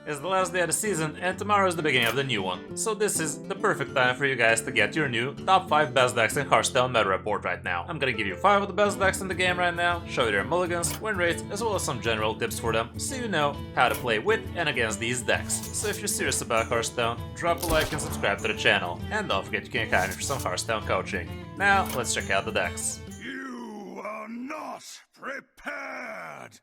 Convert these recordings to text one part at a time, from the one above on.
It's the last day of the season, and tomorrow is the beginning of the new one. So this is the perfect time for you guys to get your new top 5 best decks in Hearthstone meta report right now. I'm gonna give you 5 of the best decks in the game right now, show you their mulligans, win rates, as well as some general tips for them, so you know how to play with and against these decks. So if you're serious about Hearthstone, drop a like and subscribe to the channel. And don't forget you can hire me for some Hearthstone coaching. Now, let's check out the decks. You are not prepared!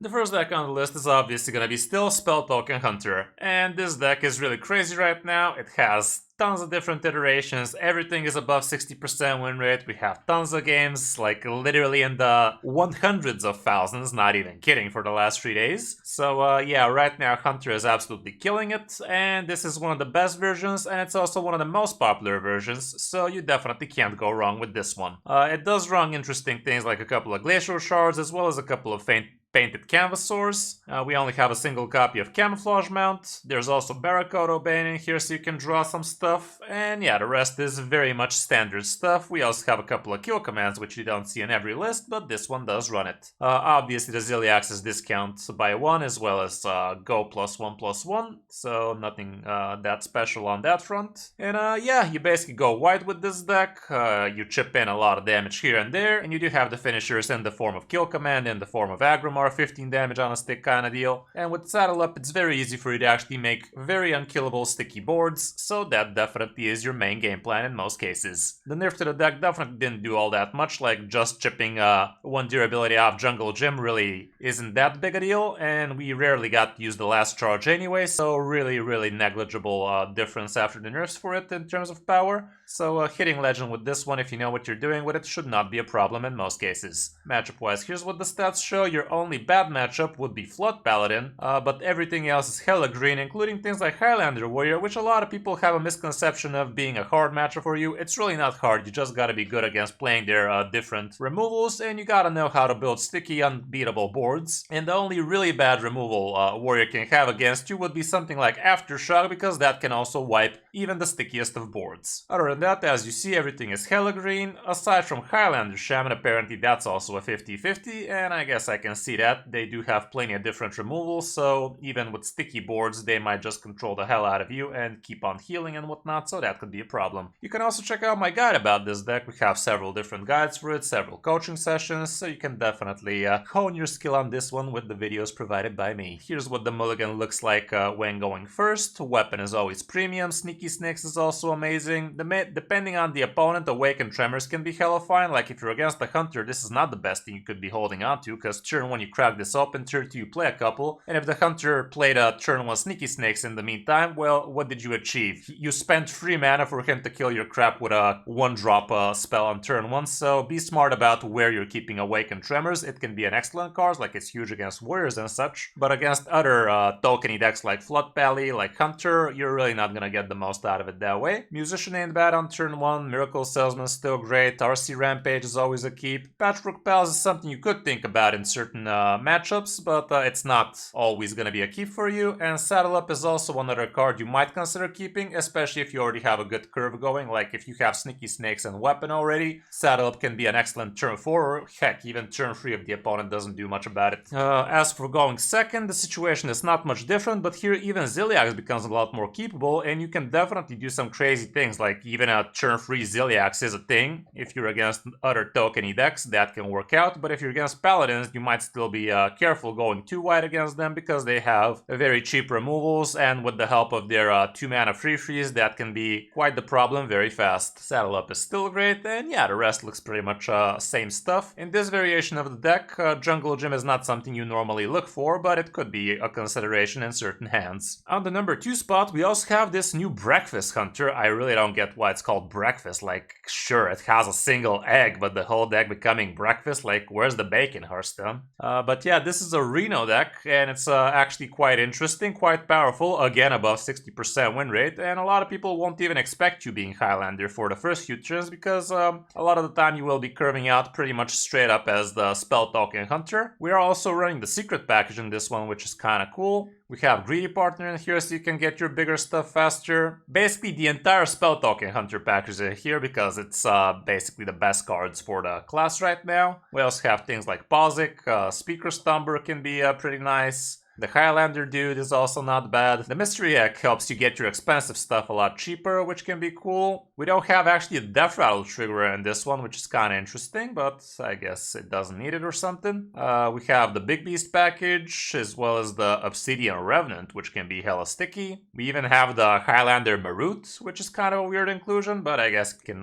The first deck on the list is obviously gonna be still Spell Token Hunter, and this deck is really crazy right now. It has tons of different iterations, everything is above 60% win rate, we have tons of games, like literally in the 100s of thousands, not even kidding, for the last 3 days. So yeah, right now Hunter is absolutely killing it, and this is one of the best versions, and it's also one of the most popular versions, so you definitely can't go wrong with this one. It does run interesting things like a couple of Glacial Shards, as well as a couple of painted canvassors. We only have a single copy of Camouflage Mount. There's also Barracuda Bane in here so you can draw some stuff. And yeah, the rest is very much standard stuff. We also have a couple of kill commands which you don't see in every list, but this one does run it. Obviously the Ziliax is discount by 1 as well as go +1/+1, so nothing that special on that front. And yeah, you basically go white with this deck. You chip in a lot of damage here and there, and you do have the finishers in the form of kill command, in the form of Agrimar, 15 damage on a stick kind of deal. And with Saddle Up, it's very easy for you to actually make very unkillable sticky boards, so that definitely is your main game plan in most cases. The nerf to the deck definitely didn't do all that much, like just chipping 1 durability off Jungle Gym really isn't that big a deal, and we rarely got to use the last charge anyway, so really negligible difference after the nerfs for it in terms of power. So hitting Legend with this one, if you know what you're doing with it, should not be a problem in most cases. Matchup wise, here's what the stats show. Your only bad matchup would be Flood Paladin, but everything else is hella green, including things like Highlander Warrior, which a lot of people have a misconception of being a hard matchup for you. It's really not hard, you just gotta be good against playing their different removals, and you gotta know how to build sticky, unbeatable boards. And the only really bad removal Warrior can have against you would be something like Aftershock, because that can also wipe even the stickiest of boards. Other than that, as you see, everything is hella green. Aside from Highlander Shaman, apparently that's also a 50-50, and I guess I can see that. They do have plenty of different removals, so even with sticky boards, they might just control the hell out of you and keep on healing and whatnot, so that could be a problem. You can also check out my guide about this deck. We have several different guides for it, several coaching sessions, so you can definitely hone your skill on this one with the videos provided by me. Here's what the mulligan looks like when going first. Weapon is always premium. Sneaky Snakes is also amazing. Depending on the opponent, Awakened Tremors can be hella fine. Like if you're against the Hunter, this is not the best thing you could be holding on to, because turn 1 you crack this open, turn 2 you play a couple, and if the Hunter played a turn 1 Sneaky Snakes in the meantime, well, what did you achieve? You spent 3 mana for him to kill your crap with a 1-drop spell on turn 1, so be smart about where you're keeping Awakened Tremors. It can be an excellent card, like it's huge against Warriors and such, but against other tokeny decks like Flood Pally, like Hunter, you're really not gonna get the most out of it that way. Musician ain't bad on turn 1, Miracle Salesman still great, RC Rampage is always a keep. Patchwork Pals is something you could think about in certain matchups, but it's not always gonna be a keep for you. And Saddle Up is also another card you might consider keeping, especially if you already have a good curve going, like if you have Sneaky Snakes and Weapon already. Saddle Up can be an excellent turn 4, or heck, even turn 3 if the opponent doesn't do much about it. As for going second, the situation is not much different, but here even Ziliax becomes a lot more keepable, and you can definitely do some crazy things, like even a turn 3 Ziliax is a thing. If you're against other tokeny decks, that can work out, but if you're against Paladins, you might still be careful going too wide against them, because they have very cheap removals, and with the help of their 2 mana free freeze, that can be quite the problem very fast. Saddle Up is still great, and yeah, the rest looks pretty much same stuff. In this variation of the deck, Jungle Gym is not something you normally look for, but it could be a consideration in certain hands. On the number 2 spot, we also have this new Breakfast Hunter. I really don't get why it's called Breakfast. Like, sure, it has a single egg, but the whole deck becoming breakfast, like, where's the bacon, Hearthstone? But yeah, this is a Reno deck, and it's actually quite interesting, quite powerful, again above 60% win rate, and a lot of people won't even expect you being Highlander for the first few turns, because a lot of the time you will be curving out pretty much straight up as the Spell Token Hunter. We are also running the secret package in this one, which is kind of cool. We have Greedy Partner in here so you can get your bigger stuff faster. Basically, the entire Spell Token Hunter package is in here because it's basically the best cards for the class right now. We also have things like Pozic, Speaker Stumber can be pretty nice. The Highlander dude is also not bad. The Mystery Egg helps you get your expensive stuff a lot cheaper, which can be cool. We don't have actually a Death Rattle trigger in this one, which is kind of interesting, but I guess it doesn't need it or something. We have the Big Beast package, as well as the Obsidian Revenant, which can be hella sticky. We even have the Highlander Marut, which is kind of a weird inclusion, but I guess it can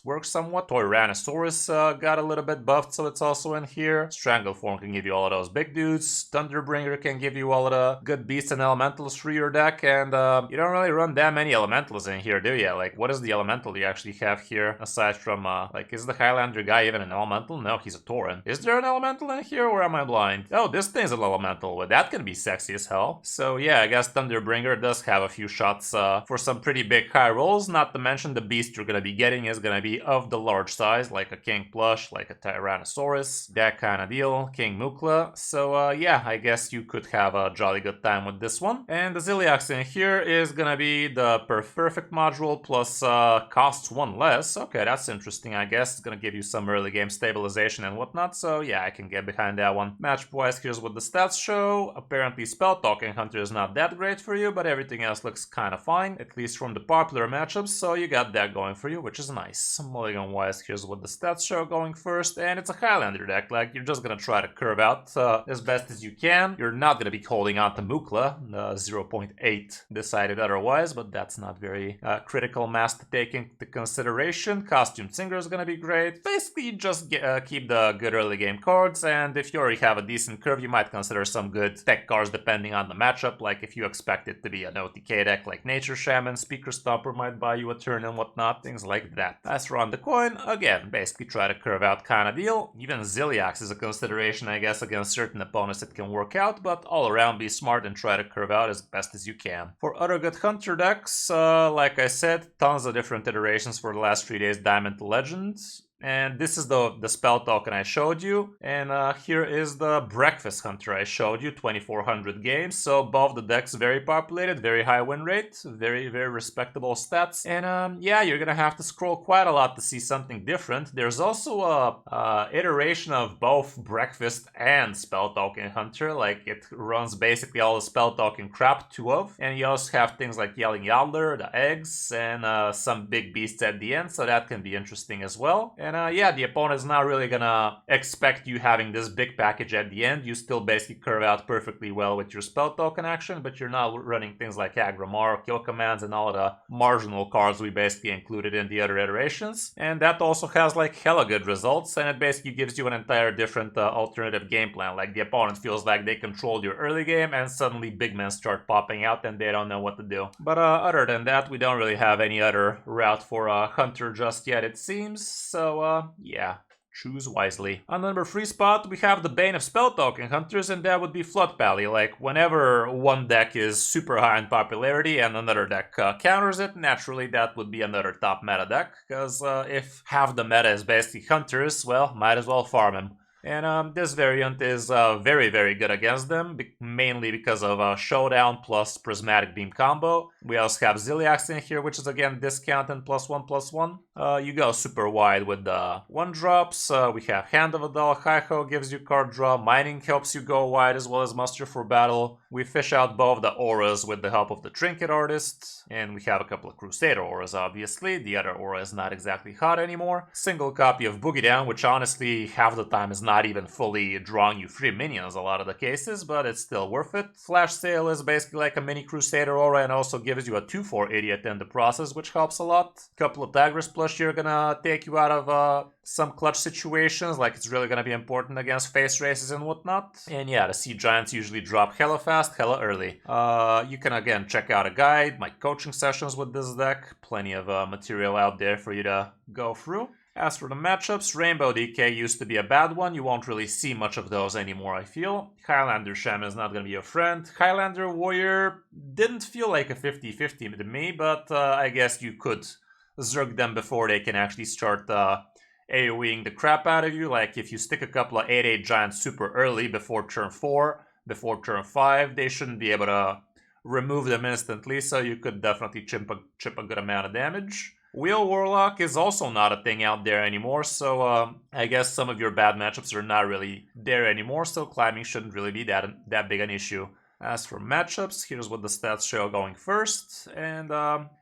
work somewhat. Tyrannosaurus got a little bit buffed, so it's also in here. Strangleform can give you all of those big dudes. Thunderbringer can give you all of the good beasts and elementals for your deck, and you don't really run that many elementals in here, do you? Like, what is the elemental you actually have here, aside from, like, is the Highlander guy even an elemental? No, he's a Tauren. Is there an elemental in here, or am I blind? Oh, this thing's an elemental, but that can be sexy as hell. So yeah, I guess Thunderbringer does have a few shots for some pretty big high rolls, not to mention the beast you're gonna be getting is gonna be of the large size, like a King Plush, like a Tyrannosaurus, that kind of deal, King Mukla. So yeah, I guess you could have a jolly good time with this one. And the Ziliax in here is gonna be the perfect module plus costs one less. Okay, that's interesting, I guess. It's gonna give you some early game stabilization and whatnot, so yeah, I can get behind that one. Matchup-wise, here's what the stats show. Apparently Spell Talking Hunter is not that great for you, but everything else looks kind of fine, at least from the popular matchups, so you got that going for you, which is nice. Mulligan-wise, here's what the stats show going first, and it's a Highlander deck. Like, you're just gonna try to curve out as best as you can. You're not gonna be holding on to Mukla. 0.8 decided otherwise, but that's not very critical mass to take into consideration. Costume Singer is gonna be great. Basically, just keep the good early game cards, and if you already have a decent curve, you might consider some good tech cards depending on the matchup. Like, if you expect it to be an OTK deck like Nature Shaman, Speaker Stomper might buy you a turn and whatnot, things like that. As for on the coin, again, basically try to curve out kind of deal. Even Ziliax is a consideration, I guess, against certain opponents it can work out, but all around be smart and try to curve out as best as you can. For other good Hunter decks, like I said, tons of different iterations for the last 3 days, Diamond to Legends. And this is the spell token I showed you. And here is the Breakfast Hunter I showed you, 2400 games. So both the decks very populated, very high win rate, very respectable stats. And yeah, you're gonna have to scroll quite a lot to see something different. There's also a iteration of both Breakfast and Spell Token Hunter. Like, it runs basically all the spell token crap, 2 of. And you also have things like Yelling Yoddler, the eggs, and some big beasts at the end. So that can be interesting as well. And yeah, the opponent is not really gonna expect you having this big package at the end. You still basically curve out perfectly well with your spell token action, but you're not running things like Agrimar, Kill Commands, and all of the marginal cards we basically included in the other iterations. And that also has like hella good results, and it basically gives you an entire different alternative game plan. Like, the opponent feels like they controlled your early game, and suddenly big men start popping out and they don't know what to do. But other than that, we don't really have any other route for Hunter just yet, it seems. So yeah, choose wisely. On the number 3 spot, we have the Bane of Spell Token Hunters, and that would be Flood Pally. Like, whenever one deck is super high in popularity and another deck counters it, naturally that would be another top meta deck, because if half the meta is basically Hunters, well, might as well farm him. And this variant is very good against them, mainly because of Showdown plus Prismatic Beam combo. We also have Ziliax in here, which is again discount and +1/+1. You go super wide with the 1-drops. We have Hand of Adal, Hi-Ho gives you card draw, Mining helps you go wide as well as Muster for Battle. We fish out both the auras with the help of the Trinket Artist, and we have a couple of Crusader auras, obviously. The other aura is not exactly hot anymore. Single copy of Boogie Down, which honestly half the time is not even fully drawing you free minions a lot of the cases, but it's still worth it. Flash Sale is basically like a mini Crusader aura and also gives you a 2/4 idiot in the process, which helps a lot. Couple of Tigris Plush here gonna take you out of some clutch situations, like it's really gonna be important against face races and whatnot. And yeah, the Sea Giants usually drop hella fast, hella early. You can again check out a guide, my coaching sessions with this deck, plenty of material out there for you to go through. As for the matchups, Rainbow DK used to be a bad one. You won't really see much of those anymore, I feel. Highlander Shaman is not going to be your friend. Highlander Warrior didn't feel like a 50-50 to me, but I guess you could zerg them before they can actually start AoEing the crap out of you. Like, if you stick a couple of 8/8 Giants super early before turn 4, before turn 5, they shouldn't be able to remove them instantly, so you could definitely chip a good amount of damage. Wheel Warlock is also not a thing out there anymore, so I guess some of your bad matchups are not really there anymore, so climbing shouldn't really be that big an issue. As for matchups, here's what the stats show going first, and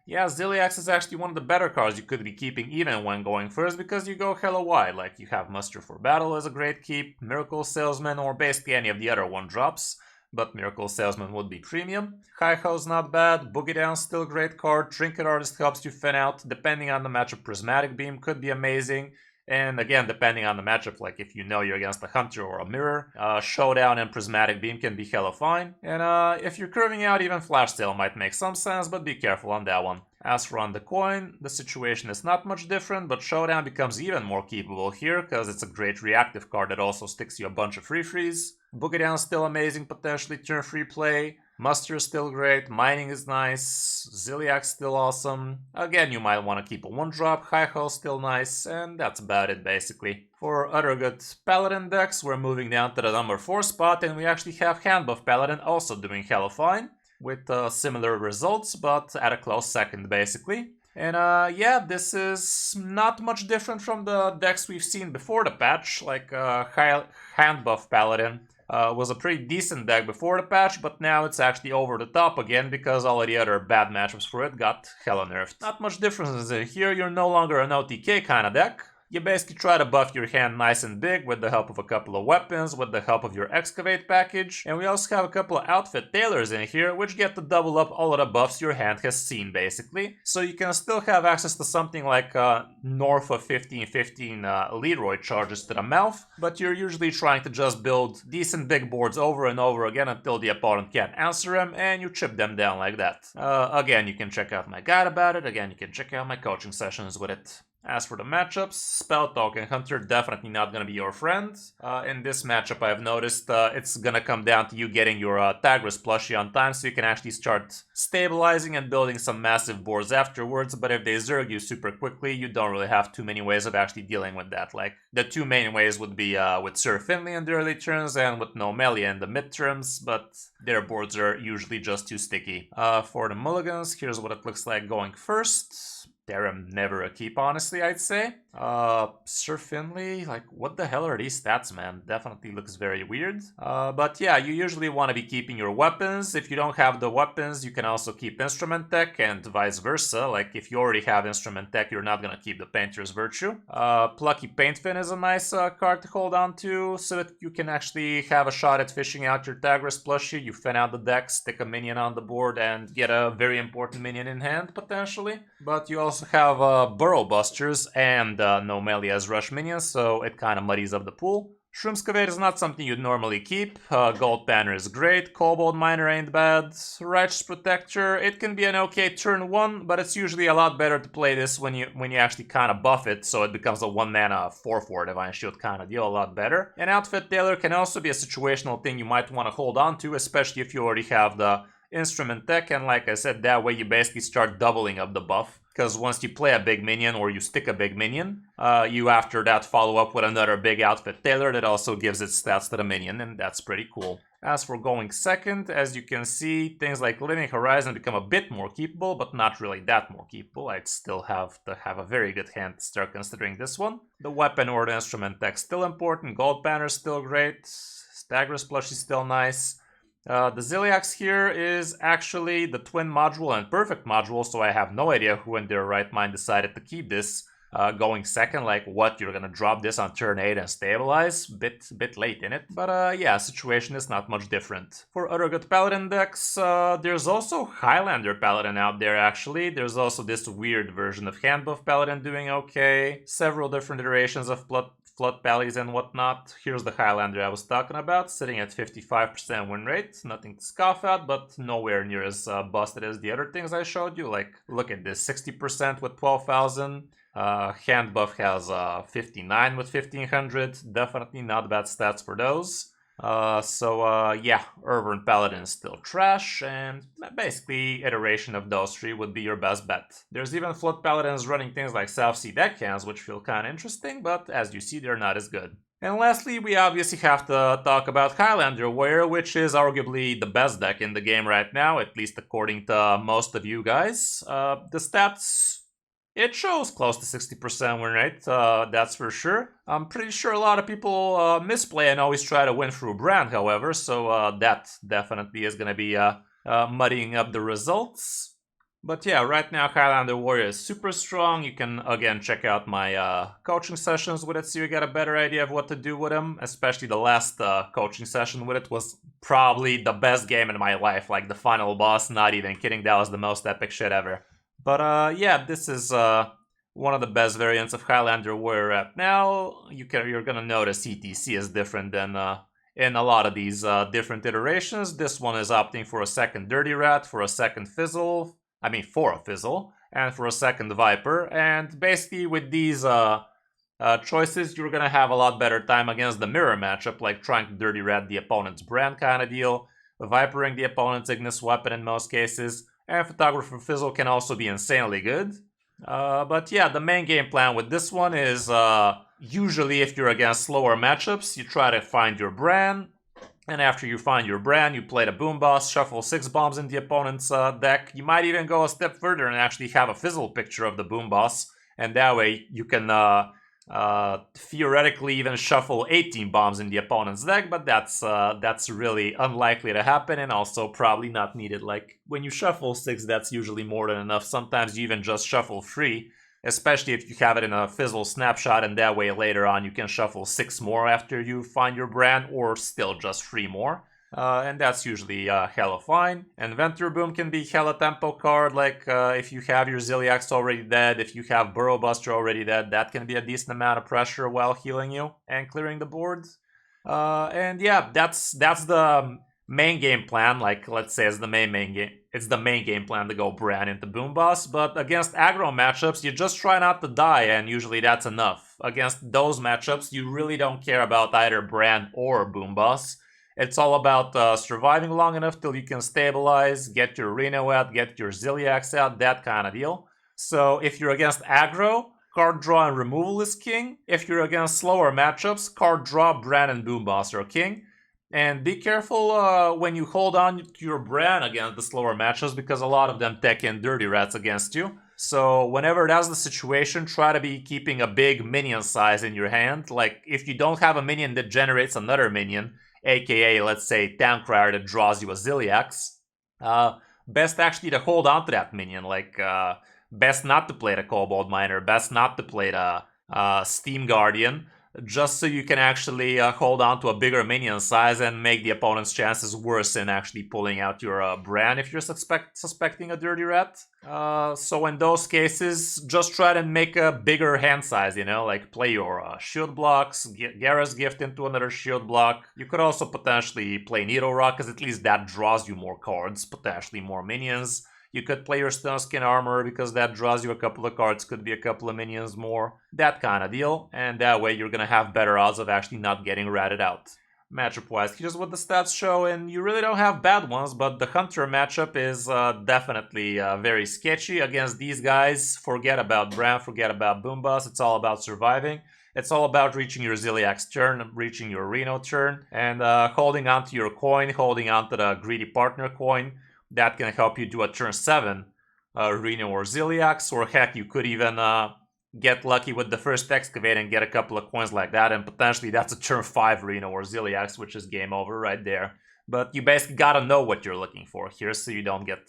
yeah, Ziliax is actually one of the better cards you could be keeping even when going first, because you go hella wide, like you have Muster for Battle as a great keep, Miracle Salesman, or basically any of the other 1-drops. But Miracle Salesman would be premium. Hi-Ho's not bad, Boogie Down's still a great card, Trinket Artist helps you thin out, depending on the matchup Prismatic Beam could be amazing, and again, depending on the matchup, like if you know you're against a Hunter or a Mirror, Showdown and Prismatic Beam can be hella fine, and if you're curving out, even Flash Sale might make some sense, but be careful on that one. As for on the coin, the situation is not much different, but Showdown becomes even more keepable here, because it's a great reactive card that also sticks you a bunch of free frees. Boogie Down's still amazing, potentially turn free play. Muster is still great, Mining is nice, Ziliax still awesome. Again, you might want to keep a 1-drop, Hi-Ho's still nice, and that's about it basically. For other good Paladin decks, we're moving down to the number 4 spot, and we actually have Handbuff Paladin also doing hella fine, with similar results, but at a close second basically. And yeah, this is not much different from the decks we've seen before the patch, like Handbuff Paladin. Was a pretty decent deck before the patch, but now it's actually over the top again because all of the other bad matchups for it got hella nerfed. Not much difference here, you're no longer an OTK kind of deck. You basically try to buff your hand nice and big with the help of a couple of weapons, with the help of your Excavate package, and we also have a couple of Outfit Tailors in here, which get to double up all of the buffs your hand has seen, basically. So you can still have access to something like north of 15 Leroy charges to the mouth, but you're usually trying to just build decent big boards over and over again until the opponent can't answer them, and you chip them down like that. Again, you can check out my guide about it, again, you can check out my coaching sessions with it. As for the matchups, Spell Token Hunter definitely not going to be your friend. In this matchup I've noticed it's going to come down to you getting your Tigris plushie on time so you can actually start stabilizing and building some massive boards afterwards, but if they zerg you super quickly, you don't really have too many ways of actually dealing with that. Like, the two main ways would be with Sir Finley in the early turns and with Nomelia in the midterms, but their boards are usually just too sticky. For the mulligans, here's what it looks like going first. Therum never a keep, honestly, I'd say. Sir Finley, like, what the hell are these stats, man? Definitely looks very weird. But yeah, you usually want to be keeping your weapons. If you don't have the weapons, you can also keep Instrument Tech and vice versa. Like, if you already have Instrument Tech, you're not gonna keep the Painter's Virtue. Plucky Paintfin is a nice card to hold on to, so that you can actually have a shot at fishing out your Tigris plushie. You fin out the deck, stick a minion on the board, and get a very important minion in hand, potentially. But you also have Burrow Busters and Nomelia's Rush minions, so it kind of muddies up the pool. Shroomscavate is not something you'd normally keep. Gold Banner is great, Kobold Miner ain't bad. Righteous Protector, it can be an okay turn 1, but it's usually a lot better to play this when you actually kind of buff it, so it becomes a 1-mana 4/4 Divine Shield kind of deal, a lot better. And Outfit Tailor can also be a situational thing you might want to hold on to, especially if you already have the Instrument Tech, and like I said, that way you basically start doubling up the buff. Because once you play a big minion or you stick a big minion, you after that follow up with another big Outfit Tailor that also gives its stats to the minion, and that's pretty cool. As for going second, as you can see, things like Living Horizon become a bit more keepable, but not really that more keepable. I'd still have to have a very good hand to start considering this one. The weapon or the instrument deck still important, Gold Banner still great, Stagger's plushie is still nice. The Ziliax here is actually the twin module and perfect module, so I have no idea who in their right mind decided to keep this going second. Like, what, you're gonna drop this on turn 8 and stabilize? Bit late in it. But yeah, situation is not much different. For other good Paladin decks, there's also Highlander Paladin out there, actually. There's also this weird version of Handbuff Paladin doing okay. Several different iterations of Flood Pallies and whatnot. Here's the Highlander I was talking about, sitting at 55% win rate. Nothing to scoff at, but nowhere near as busted as the other things I showed you. Like, look at this, 60% with 12,000. Handbuff has 59 with 1500. Definitely not bad stats for those. Yeah, Urban Paladin is still trash, and basically iteration of those three would be your best bet. There's even Flood Paladins running things like South Sea deckhands, which feel kinda interesting, but as you see, they're not as good. And lastly, we obviously have to talk about Highlander Warrior, which is arguably the best deck in the game right now, at least according to most of you guys. The stats It shows close to 60% win rate, that's for sure. I'm pretty sure a lot of people misplay and always try to win through brand, however, so that definitely is going to be muddying up the results. But yeah, right now Highlander Warrior is super strong. You can again check out my coaching sessions with it so you get a better idea of what to do with him. Especially the last coaching session with it was probably the best game in my life. Like the final boss, not even kidding, that was the most epic shit ever. But yeah, this is one of the best variants of Highlander Warrior right now. You're gonna notice ETC is different than in a lot of these different iterations. This one is opting for a second Dirty Rat, for a second Fizzle, for a Fizzle, and for a second Viper. And basically with these choices, you're gonna have a lot better time against the mirror matchup, like trying to Dirty Rat the opponent's brand kind of deal, Vipering the opponent's Ignis weapon in most cases, and Photographer Fizzle can also be insanely good. But yeah, the main game plan with this one is usually if you're against slower matchups, you try to find your brand, and after you find your brand, you play the Boom Boss, shuffle 6 bombs in the opponent's deck. You might even go a step further and actually have a Fizzle picture of the Boom Boss, and that way you can theoretically even shuffle 18 bombs in the opponent's deck, but that's really unlikely to happen and also probably not needed. Like when you shuffle 6, that's usually more than enough. Sometimes you even just shuffle 3, especially if you have it in a Fizzle snapshot, and that way later on you can shuffle 6 more after you find your brand, or still just 3 more. And that's usually hella fine. Inventor Boom can be hella tempo card, like if you have your Ziliax already dead, if you have Burrow Buster already dead, that can be a decent amount of pressure while healing you and clearing the boards. And yeah, that's the main game plan. Like let's say it's the main game. It's the main game plan to go brand into Boom Boss, but against aggro matchups, you just try not to die, and usually that's enough. Against those matchups, you really don't care about either brand or Boom Boss. It's all about surviving long enough till you can stabilize, get your Reno out, get your Ziliax out, that kind of deal. So if you're against aggro, card draw and removal is king. If you're against slower matchups, card draw, brand, and Boom Boss are king. And be careful when you hold on to your brand against the slower matchups, because a lot of them tech in Dirty Rats against you. So whenever that's the situation, try to be keeping a big minion size in your hand. Like if you don't have a minion that generates another minion, aka let's say Towncrier that draws you a Ziliax, best actually to hold on to that minion. Like best not to play the Kobold Miner, best not to play the Steam Guardian, just so you can actually hold on to a bigger minion size and make the opponent's chances worse in actually pulling out your brand if you're suspecting a Dirty Rat. So in those cases, just try to make a bigger hand size, like play your shield blocks, Gara's Gift into another shield block. You could also potentially play Needle Rock, because at least that draws you more cards, potentially more minions. You could play your Stone Skin Armor, because that draws you a couple of cards, could be a couple of minions more, that kind of deal, and that way you're gonna have better odds of actually not getting ratted out. Matchup-wise, here's what the stats show, and you really don't have bad ones, but the Hunter matchup is definitely very sketchy against these guys. Forget about Bram, forget about Boom Boss, it's all about surviving. It's all about reaching your Ziliax turn, reaching your Reno turn, and holding onto your coin, holding onto the Greedy Partner coin. That can help you do a turn 7 Reno or Ziliax, or heck, you could even get lucky with the first Excavate and get a couple of coins like that, and potentially that's a turn 5 Reno or Ziliax, which is game over right there. But you basically gotta know what you're looking for here so you don't get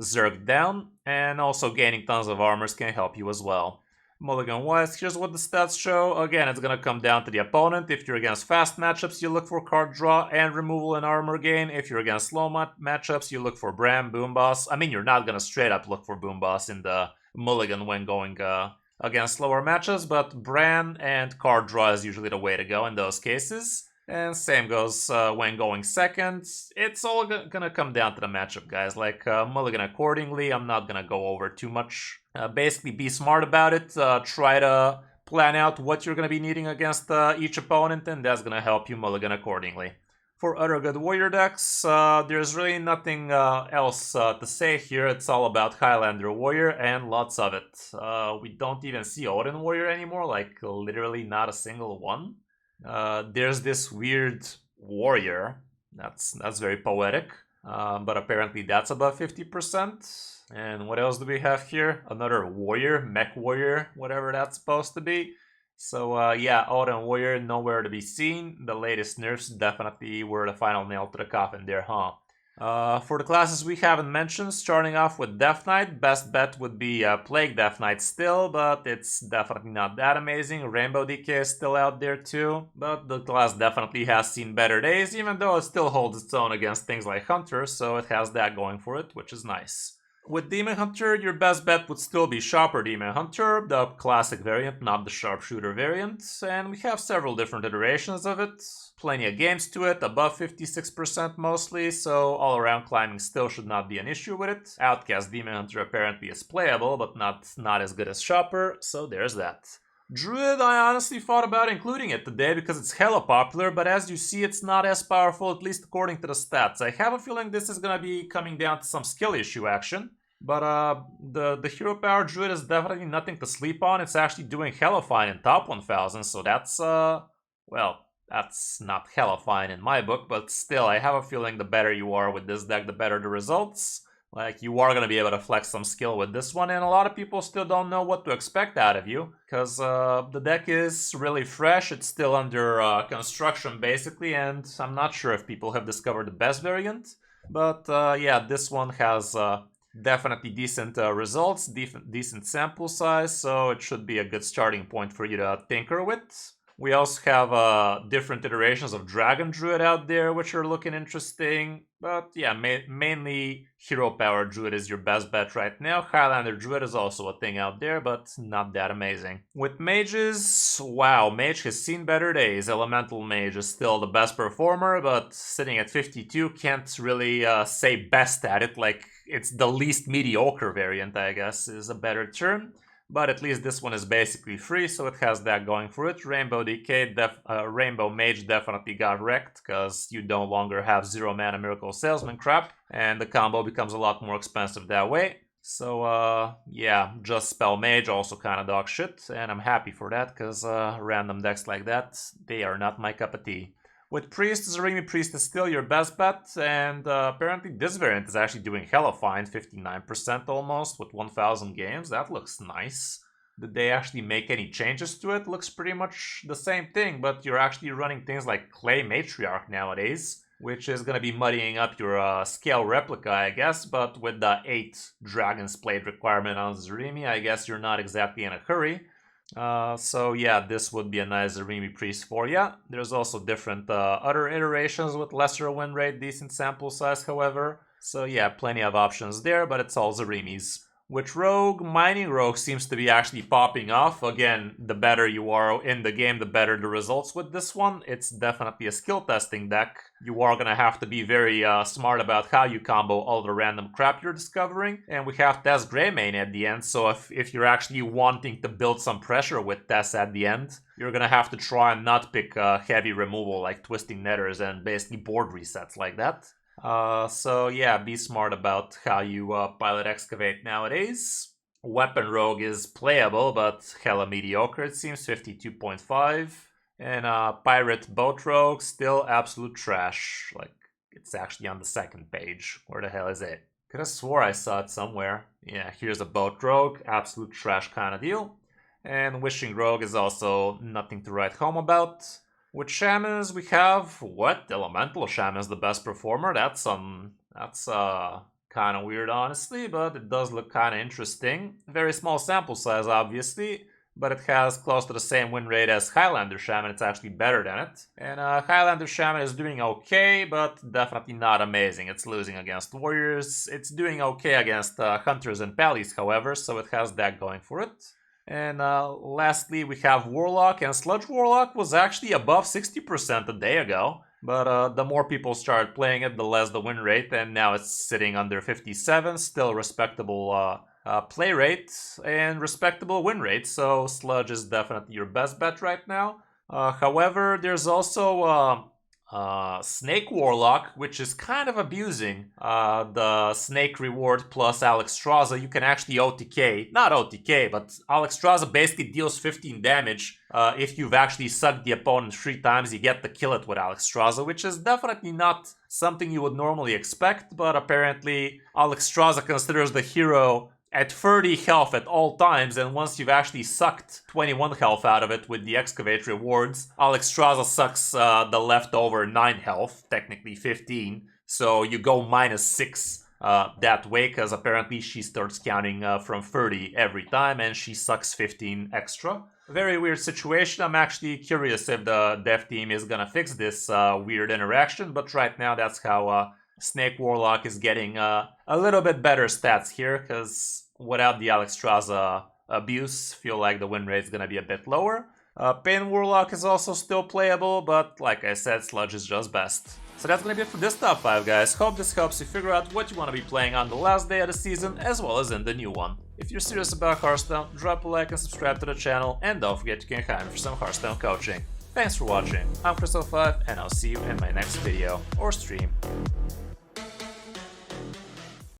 zerged down, and also gaining tons of armors can help you as well. Mulligan-wise, here's what the stats show. Again, it's gonna come down to the opponent. If you're against fast matchups, you look for card draw and removal and armor gain. If you're against slow matchups, you look for Bram, Boom Boss. You're not gonna straight up look for Boom Boss in the Mulligan when going against slower matchups, but Bram and card draw is usually the way to go in those cases. And same goes when going second. It's all gonna come down to the matchup, guys. Like, mulligan accordingly. I'm not gonna go over too much. Basically, be smart about it. Try to plan out what you're gonna be needing against each opponent, and that's gonna help you mulligan accordingly. For other good warrior decks, there's really nothing else to say here. It's all about Highlander Warrior, and lots of it. We don't even see Odin Warrior anymore, like literally not a single one. There's this weird warrior. That's very poetic. but apparently that's above 50%. And what else do we have here? Another warrior, mech warrior, whatever that's supposed to be. So yeah, Odin warrior nowhere to be seen. The latest nerfs definitely were the final nail to the coffin there, huh? For the classes we haven't mentioned, starting off with Death Knight, best bet would be Plague Death Knight still, but it's definitely not that amazing. Rainbow DK is still out there too, but the class definitely has seen better days, even though it still holds its own against things like Hunter, so it has that going for it, which is nice. With Demon Hunter, your best bet would still be Sharper Demon Hunter, the classic variant, not the Sharpshooter variant, and we have several different iterations of it. Plenty of games to it, above 56% mostly, so all-around climbing still should not be an issue with it. Outcast Demon Hunter apparently is playable, but not as good as Sharper, so there's that. Druid, I honestly thought about including it today because it's hella popular, but as you see, it's not as powerful, at least according to the stats. I have a feeling this is gonna be coming down to some skill issue action. But the hero power druid is definitely nothing to sleep on. It's actually doing hella fine in top 1000, so that's, well, that's not hella fine in my book, but still, I have a feeling the better you are with this deck, the better the results. Like, you are going to be able to flex some skill with this one, and a lot of people still don't know what to expect out of you, because the deck is really fresh, it's still under construction, basically, and I'm not sure if people have discovered the best variant, but yeah, this one has definitely decent results, decent sample size, so it should be a good starting point for you to tinker with. We also have different iterations of Dragon Druid out there, which are looking interesting. But yeah, mainly Hero Power Druid is your best bet right now. Highlander Druid is also a thing out there, but not that amazing. With Mages, wow, Mage has seen better days. Elemental Mage is still the best performer, but sitting at 52, can't really say best at it. Like, it's the least mediocre variant, I guess, is a better term. But at least this one is basically free, so it has that going for it. Rainbow DK, Rainbow Mage definitely got wrecked, because you no longer have 0 mana Miracle Salesman crap, and the combo becomes a lot more expensive that way. So, yeah, just Spell Mage also kind of dog shit, and I'm happy for that, because random decks like that, they are not my cup of tea. With Priest, Zarimi Priest is still your best bet, and apparently this variant is actually doing hella fine, 59% almost, with 1000 games. That looks nice. Did they actually make any changes to it? Looks pretty much the same thing, but you're actually running things like Clay Matriarch nowadays, which is going to be muddying up your scale replica, I guess, but with the 8 Dragon's Blade requirement on Zarimi, I guess you're not exactly in a hurry. So yeah, this would be a nice Zarimi Priest for ya. There's also different other iterations with lesser win rate, decent sample size, however. So yeah, plenty of options there, but it's all Zarimis. With Rogue, Mining Rogue seems to be actually popping off. Again, the better you are in the game, the better the results with this one. It's definitely a skill testing deck. You are gonna have to be very smart about how you combo all the random crap you're discovering. And we have Tess Greymane at the end, so if you're actually wanting to build some pressure with Tess at the end, you're gonna have to try and not pick heavy removal like Twisting Nethers and basically board resets like that. So yeah, be smart about how you pilot excavate nowadays. Weapon Rogue is playable, but hella mediocre, it seems, 52.5. And Pirate Boat Rogue, still absolute trash. Like, it's actually on the second page. Where the hell is it? Could have swore I saw it somewhere. Yeah, here's a Boat Rogue, absolute trash kind of deal. And Wishing Rogue is also nothing to write home about. With Shamans, we have, what? Elemental Shaman's the best performer? That's kind of weird, honestly, but it does look kind of interesting. Very small sample size, obviously, but it has close to the same win rate as Highlander Shaman. It's actually better than it. And Highlander Shaman is doing okay, but definitely not amazing. It's losing against Warriors. It's doing okay against Hunters and Pallies, however, so it has that going for it. And lastly, we have Warlock, and Sludge Warlock was actually above 60% a day ago. But the more people started playing it, the less the win rate, and now it's sitting under 57, still respectable play rate and respectable win rate, so Sludge is definitely your best bet right now. However, there's also Snake Warlock, which is kind of abusing the Snake reward plus Alexstrasza. You can actually OTK, not OTK, but Alexstrasza basically deals 15 damage. If you've actually sucked the opponent 3 times, you get to kill it with Alexstrasza, which is definitely not something you would normally expect, but apparently Alexstrasza considers the hero at 30 health at all times, and once you've actually sucked 21 health out of it with the Excavate rewards, Alexstrasza sucks the leftover 9 health, technically 15, so you go -6 that way, because apparently she starts counting from 30 every time, and she sucks 15 extra. Very weird situation. I'm actually curious if the dev team is gonna fix this weird interaction, but right now that's how Snake Warlock is getting a little bit better stats here, because without the Alexstrasza abuse, feel like the win rate is going to be a bit lower. Pain Warlock is also still playable, but like I said, Sludge is just best. So that's going to be it for this top 5, guys. Hope this helps you figure out what you want to be playing on the last day of the season, as well as in the new one. If you're serious about Hearthstone, drop a like and subscribe to the channel, and don't forget you can hire me for some Hearthstone coaching. Thanks for watching, I'm Kris05, and I'll see you in my next video or stream.